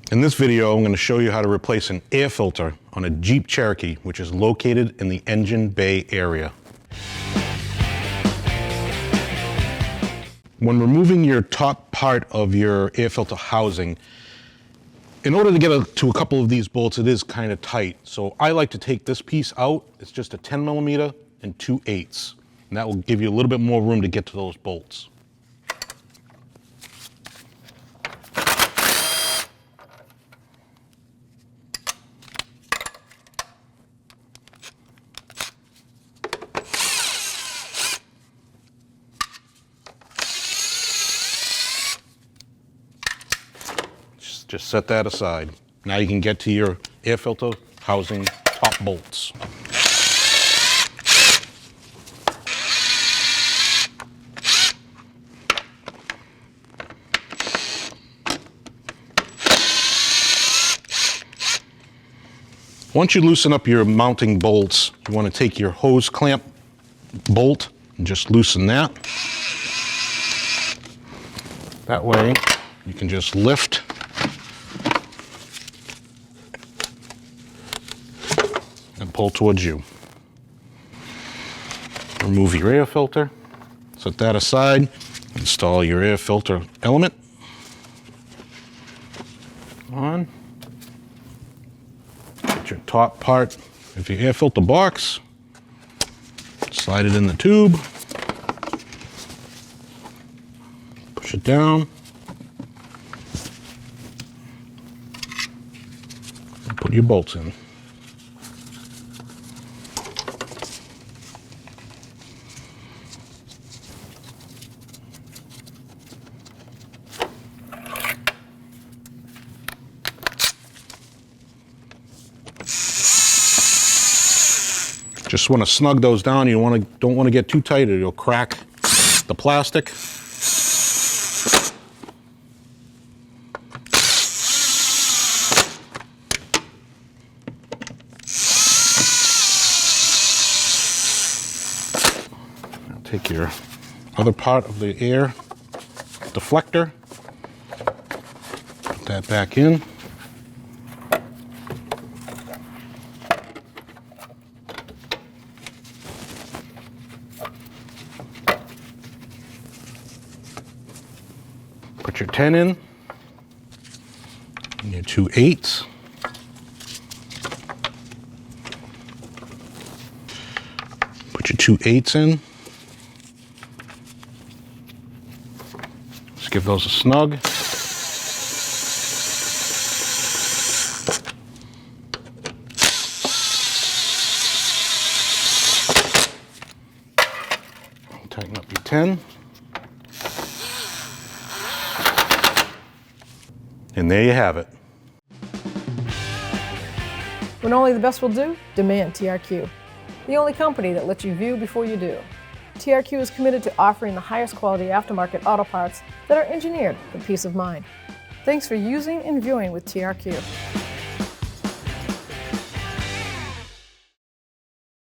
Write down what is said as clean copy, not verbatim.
In this video, I'm going to show you how to replace an air filter on a Jeep Cherokee, which is located in the engine bay area. When removing your top part of your air filter housing, in order to get to a couple of these bolts, it is kind of tight. So I like to take this piece out. It's just a 10 millimeter and 2/8. And that will give you a little bit more room to get to those bolts. Just set that aside. Now you can get to your air filter housing top bolts. Once you loosen up your mounting bolts, you want to take your hose clamp bolt and just loosen that. That way you can just lift and pull towards you. Remove your air filter, set that aside, install your air filter element on. Get your top part of your air filter box, slide it in the tube, push it down, and put your bolts in. Just want to snug those down. You don't want to get too tight or you'll crack the plastic. Now take your other part of the air deflector, put that back in. Put your 10 in, and your 2/8. Put your 2/8 in. Just give those a snug. Tighten up your 10. And there you have it. When only the best will do, demand TRQ. The only company that lets you view before you do. TRQ is committed to offering the highest quality aftermarket auto parts that are engineered for peace of mind. Thanks for using and viewing with TRQ.